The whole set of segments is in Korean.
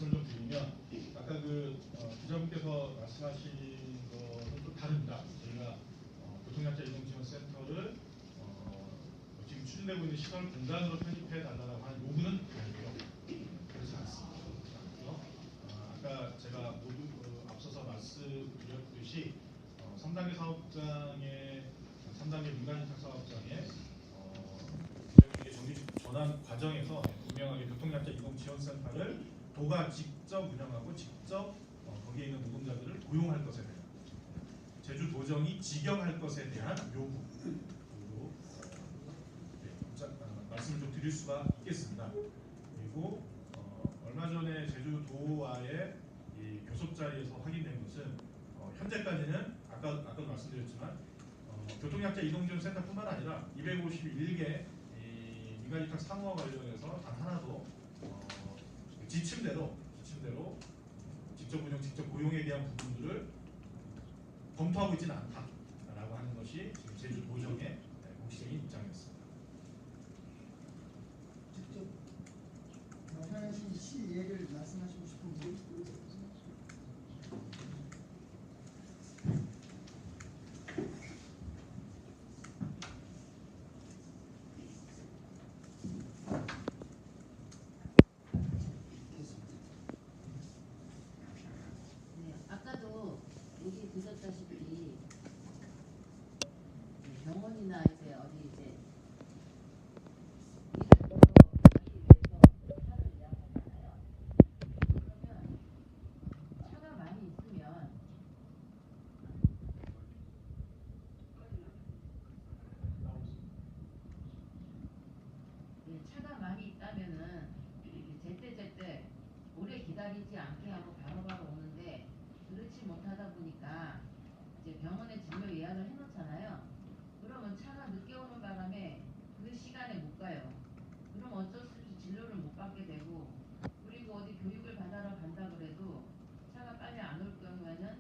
말씀을 좀 드리면 아까 기자분께서 말씀하신 거는 좀 다릅니다. 저희가 교통약자 이동지원센터를 지금 추진되고 있는 시설 공간으로 편입해 달라고 하는 요구는 아니고요. 그렇지 않습니다. 아까 제가 모두 앞서서 말씀드렸듯이 3단계 사업장의 3단계 민간위탁 사업장의 정비 전환 과정에서 분명하게 교통약자 이동지원센터를 도가 직접 운영하고 직접 거기에 있는 노동자들을 고용할 것에 대한 제주도정이 직영할 것에 대한 요구 말씀을 좀 드릴 수가 있겠습니다. 그리고 얼마 전에 제주도와의 이 교섭 자리에서 확인된 것은 현재까지는 아까도 말씀드렸지만 교통약자 이동지원센터뿐만 아니라 251개 민간위탁 사무와 관련해서 단 하나도 지침대로 직접 운영, 직접 고용에 대한 부분들을 검토하고 있지는 않다라고 하는 것이 지금 제주도정의 공식적인 입장이었습니다. 직접 말하신 시 얘기를 말씀하시고 싶은 분? 여기 보셨다시피 병원이나 이제 어디 이제 일을 하기 위해서 차를 예약하잖아요. 그러면 차가 많이 있으면 차가 많이 있다면은 제때 오래 기다리지 않게 하고 바로바로 오는데 그렇지 못하다 보니까 이제 병원에 진료 예약을 해놓잖아요. 그러면 차가 늦게 오는 바람에 그 시간에 못 가요. 그럼 어쩔 수 없이 진료를 못 받게 되고, 그리고 어디 교육을 받으러 간다 그래도 차가 빨리 안 올 경우에는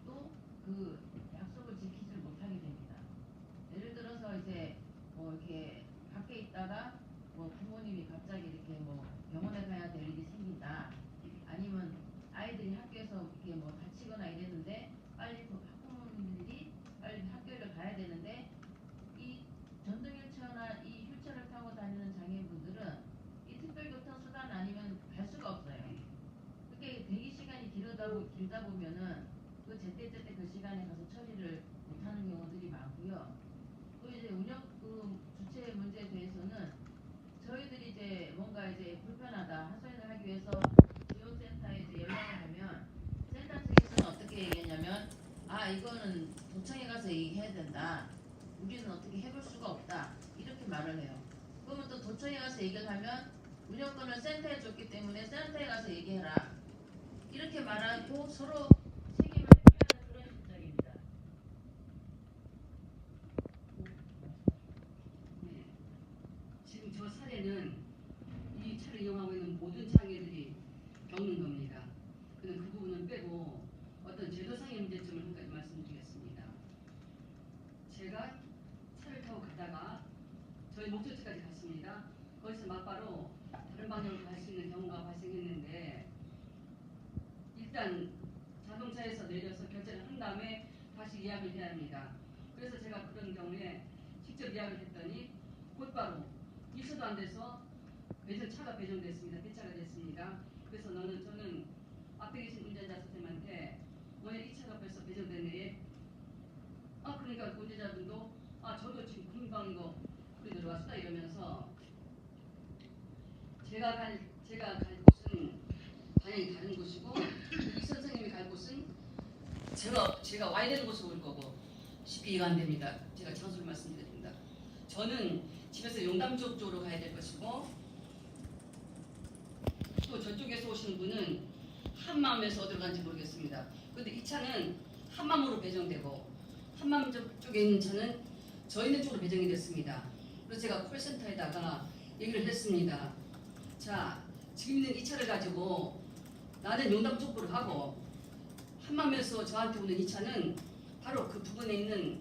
또 그 약속을 지키지 못하게 됩니다. 예를 들어서 이제 이렇게 밖에 있다가 부모님이 갑자기 이렇게 병원에 가야 될 일이 생긴다. 아니면 아이들이 학교에서 이렇게 다치거나 이랬는데 빨리 그 학부모님들이 빨리 학교를 가야 되는데 이 전동휠체어나 이 휠체어를 타고 다니는 장애인분들은 이 특별교통수단 아니면 갈 수가 없어요. 그렇게 대기 시간이 길다 보면은 그 제때 그 시간에 가서 처리를 못하는 경우들이 많고요. 또 이제 운영 주체 문제에 대해서는 저희들이 이제 뭔가 이제 불편하다 하소연을 하기 위해서 지원센터에 이제 연락을 하면 센터 측에서는 어떻게 얘기했냐면 이거는 도청에 가서 얘기해야 된다. 우리는 어떻게 해볼 수가 없다. 이렇게 말을 해요. 그러면 또 도청에 가서 얘기를 하면 운영권을 센터에 줬기 때문에 센터에 가서 얘기해라. 이렇게 말하고 서로 책임을 회피하는 그런 입장입니다. 네. 지금 저 사례는 이 차를 이용하고 있는 모든 장애들이 겪는 겁니다. 그 부분은 빼고 어떤 제도상의 문제점을 한 가지 말씀드리겠습니다. 제가 차를 타고 가다가 저희 목적지까지 갔습니다. 거기서 막바로 다른 방향으로 갈 수 있는 경우가 발생했는데 일단 자동차에서 내려서 결제를 한 다음에 다시 예약을 해야 합니다. 그래서 제가 그런 경우에 직접 예약을 했더니 곧바로 입소도 안 돼서 차가 배정됐습니다. 배차가 됐습니다. 그래서 저는 앞에 계신 운전자 선생님한테 왜 이 차가 벌써 배정됐네? 그러니까 그 운전자분도 저도 지금 금방 이거 그리 들어왔다 이러면서 제가 갈 곳은 방향이 다른 곳이고 이 선생님이 갈 곳은 제가 와야 되는 곳으로 올 거고 쉽게 이해가 안 됩니다. 제가 장소를 말씀드립니다. 저는 집에서 용담쪽 쪽으로 가야 될 것이고 또 저쪽에서 오시는 분은 한마음에서 어디로 간지 모르겠습니다. 그런데 이 차는 한마음으로 배정되고 한마음 쪽에 있는 차는 저 있는 쪽으로 배정이 됐습니다. 그래서 제가 콜센터에다가 얘기를 했습니다. 자, 지금 있는 이 차를 가지고 나는 용담 쪽으로 가고 한마음에서 저한테 오는 이 차는 바로 그 부근에 있는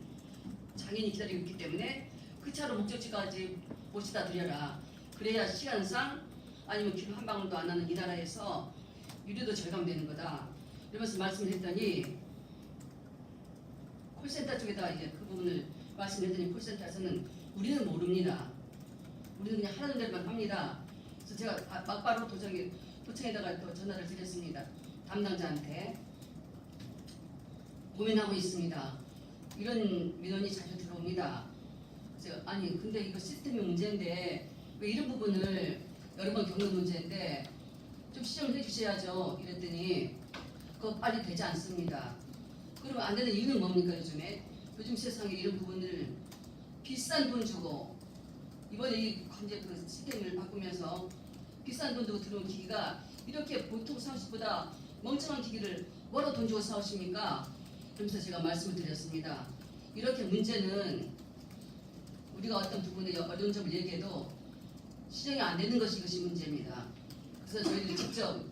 장애인이 기다리고 있기 때문에 그 차로 목적지까지 모시다 드려라. 그래야 시간상 아니면 길 한 방울도 안 나는 이 나라에서 유료도 절감되는 거다. 이러면서 말씀을 했더니 콜센터 쪽에다 이제 그 부분을 말씀했더니 콜센터에서는 우리는 모릅니다. 우리는 그냥 하라는 대로만 합니다. 그래서 제가 막바로 도청에다가 또 전화를 드렸습니다. 담당자한테 고민하고 있습니다. 이런 민원이 자주 들어옵니다. 제가 아니 근데 이거 시스템의 문제인데 왜 이런 부분을 여러 번 겪는 문제인데 좀 시정을 해주셔야죠. 이랬더니 그거 빨리 되지 않습니다. 그러면 안 되는 이유는 뭡니까 요즘에? 요즘 세상에 이런 부분을 비싼 돈 주고 이번에 이 이제 그 시스템을 바꾸면서 비싼 돈 주고 들어온 기기가 이렇게 보통 사무실보다 멍청한 기기를 뭐로 돈 주고 사오십니까? 그러면서 제가 말씀을 드렸습니다. 이렇게 문제는 우리가 어떤 부분에 어려운 점을 얘기해도 시정이 안 되는 것이 이것이 문제입니다. 그래서 저희들이 직접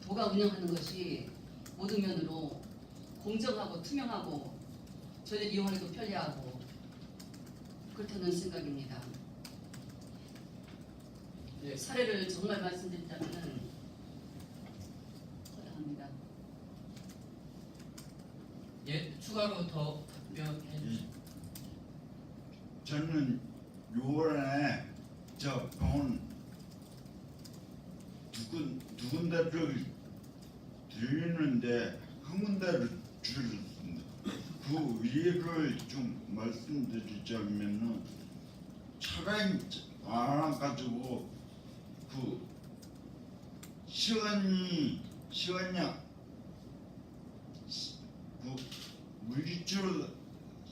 도가 운영하는 것이 모든 면으로 공정하고 투명하고 저희들 이용하기도 편리하고 그렇다는 생각입니다. 예. 사례를 정말 말씀드리자면은 합니다. 예, 추가로 더 답변해 주시죠. 저는 6월에 저 병원 두 군데를 들리는데 한 군데를 줄였습니다. 그 이유를 좀 말씀드리자면은 차량이 많아가지고 그 시간이 그 물리치료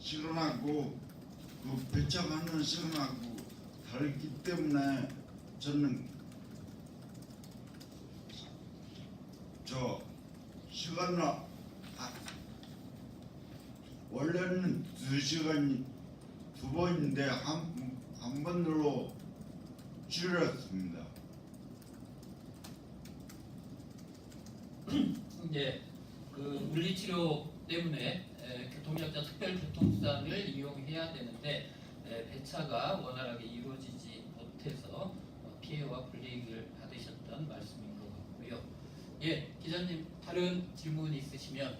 시간하고 그 배착하는 시간하고 다르기 때문에 저는 저 시간을 원래는 2시간이 2번인데 한 번으로 줄였습니다. 이제 그 물리치료 때문에 교통약자 특별교통수단을 이용해야 되는데 배차가 원활하게 이루어지지 못해서 피해와 불이익을 받으셨던 말씀인 것 같고요. 예, 기자님 다른 질문 있으시면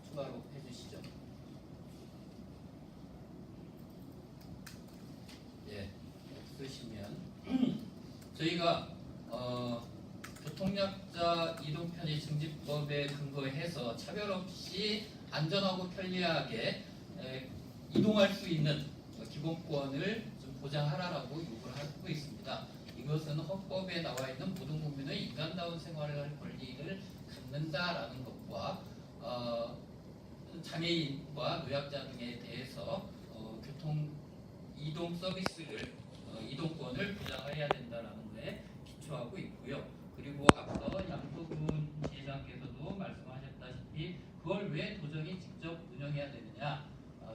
추가로 해주시죠. 예, 없으시면 저희가 교통약자 이동편의 증지법에 근거해서 차별 없이 안전하고 편리하게 이동할 수 있는 기본권을 좀 보장하라라고 요구를 하고 있습니다. 이것은 헌법에 나와 있는 모든 국민은 인간다운 생활을 할 권리를 갖는다라는 것과 장애인과 노약자 등에 대해서 교통 이동 서비스를 이동권을 보장해야 된다라는 것에 기초하고 있고요. 그리고 앞서 양도군 지회장께서도 말씀하셨다시피 그걸 왜 도정이 직접 운영해야 되느냐?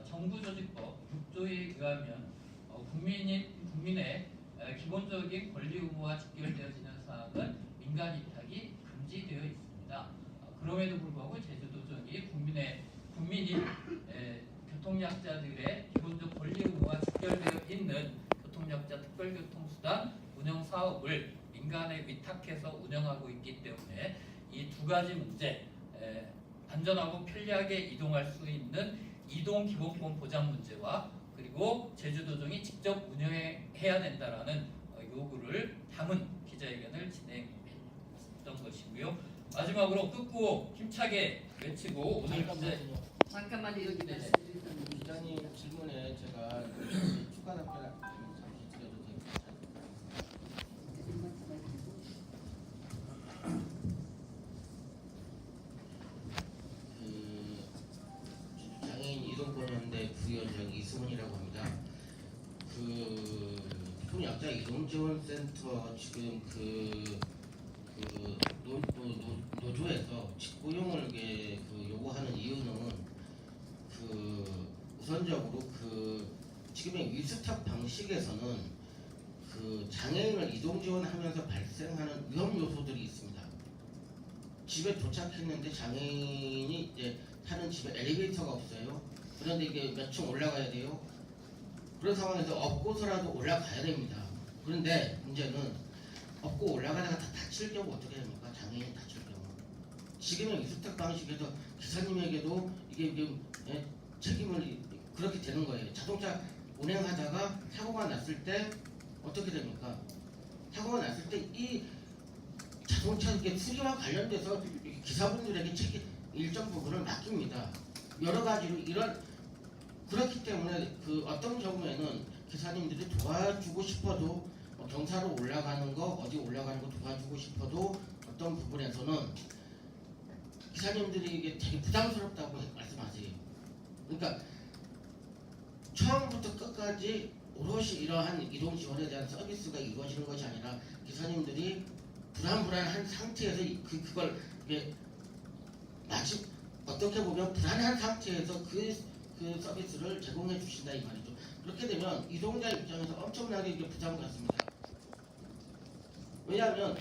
정부조직법 6조에 의하면 국민의 기본적인 권리 의무와 직결되어지는 사항은 민간 위탁이 금지되어 있습니다. 그럼에도 불구하고 제주도정이 국민이 교통약자들의 기본적 권리 의무와 직결되어 있는 교통약자 특별교통수단 운영 사업을 민간에 위탁해서 운영하고 있기 때문에 이 두 가지 문제, 안전하고 편리하게 이동할 수 있는 이동 기본권 보장 문제와 그리고 제주도정이 직접 운영해야 된다라는 요구를 담은 기자회견을 진행했던 것이고요. 마지막으로 끝고 힘차게 외치고 오늘 잠깐만 여기 네네. 말씀드렸던 기자님 질문에 제가 추가 답변을 잠시 드려도 될까요? 그 장애인 이동권연대 부위원장 이승훈이라고 합니다. 그 교통약자 이동지원센터 지금 노조에서 직고용을 요구하는 이유는 우선적으로 지금의 위스탁 방식에서는 장애인을 이동 지원하면서 발생하는 위험 요소들이 있습니다. 집에 도착했는데 장애인이 이제 사는 집에 엘리베이터가 없어요. 그런데 이게 몇 층 올라가야 돼요. 그런 상황에서 업고서라도 올라가야 됩니다. 그런데 문제는 업고 올라가다가 다 다칠 경우 어떻게 됩니까? 기사가 장애인이 다칠 경우 지금의 위탁 방식에서 기사님에게도 이게 책임을 그렇게 되는 거예요. 자동차 운행하다가 사고가 났을 때 어떻게 됩니까? 사고가 났을 때 이 자동차 수리와 관련돼서 기사분들에게 책임 일정 부분을 맡깁니다. 여러 가지로 그렇기 때문에 그 어떤 경우에는 기사님들이 도와주고 싶어도 경사로 올라가는 거 어디 올라가는 거 도와주고 싶어도 어떤 부분에서는 기사님들이 이게 되게 부담스럽다고 말씀하세요. 그러니까 처음부터 끝까지 오롯이 이러한 이동 지원에 대한 서비스가 이루어지는 것이 아니라 기사님들이 불안한 상태에서 그걸 이게 마치 어떻게 보면 불안한 상태에서 그 서비스를 제공해 주신다 이 말이죠. 그렇게 되면 이동자 입장에서 엄청나게 이게 부담 같습니다. 왜냐하면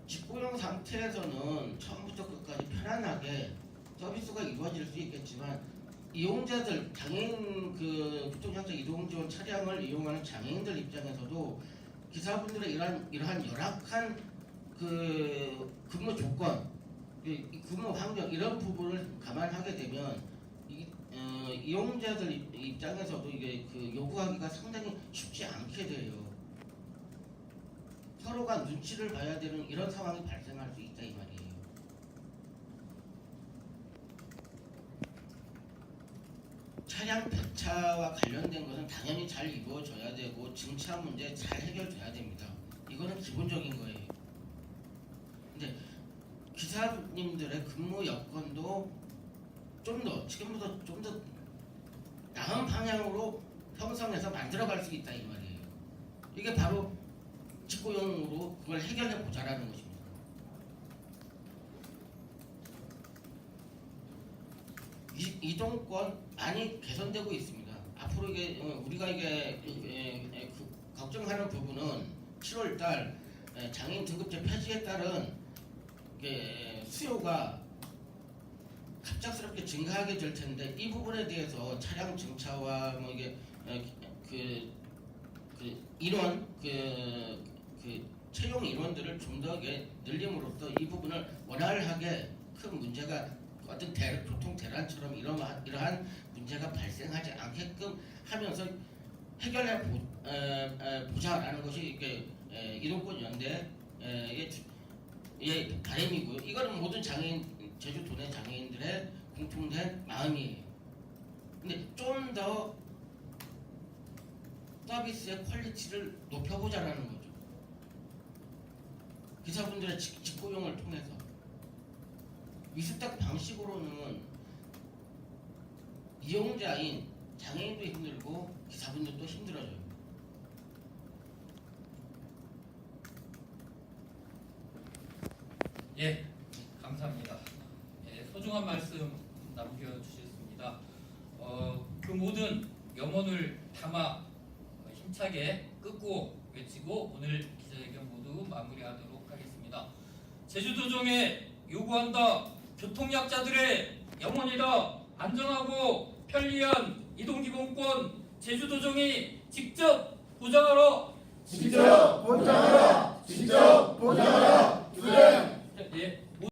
직고용 상태에서는 처음부터 끝까지 편안하게 서비스가 이루어질 수 있겠지만 이용자들 장애인 교통장차 이동지원 차량을 이용하는 장애인들 입장에서도 기사분들의 이러한 열악한 근무 조건, 근무 환경 이런 부분을 감안하게 되면 이용자들 입장에서도 이게 요구하기가 상당히 쉽지 않게 돼요. 서로가 눈치를 봐야 되는 이런 상황이 발생할 수 있다 이 말이에요. 차량 배차와 관련된 것은 당연히 잘 이루어져야 되고 증차 문제 잘 해결돼야 됩니다. 이거는 기본적인 거예요. 근데 기사님들의 근무 여건도 지금보다 좀 더 나은 방향으로 형성해서 만들어갈 수 있다 이 말이에요. 이게 바로 직고용으로 그걸 해결해 보자라는 것입니다. 이동권 많이 개선되고 있습니다. 앞으로 우리가 걱정하는 부분은 7월달 장애인 등급제 폐지에 따른 수요가 갑작스럽게 증가하게 될 텐데 이 부분에 대해서 차량 증차와 인원 채용 인원들을 좀 더 늘림으로써 이 부분을 원활하게 큰 문제가 어떤 교통 대란처럼 이러한 문제가 발생하지 않게끔 하면서 해결해 보자라는 것이 이동권 연대의 바람이고요. 이거는 모든 제주도 내 장애인들의 공통된 마음이에요. 근데 좀 더 서비스의 퀄리티를 높여보자라는 거죠. 기사분들의 직고용을 통해서 위탁 방식으로는 이용자인 장애인도 힘들고 기사분들도 힘들어져요. 예, 감사합니다. 예, 소중한 말씀 남겨주셨습니다. 그 모든 염원을 담아 힘차게 끄고 외치고 오늘 기자회견 모두 마무리하도록 하겠습니다. 제주도정에 요구한다. 교통약자들의 영원이다. 안전하고 편리한 이동기본권 제주도정이 직접 보장하라. 직접 보장하라. 직접 보장하라. 수행. 예.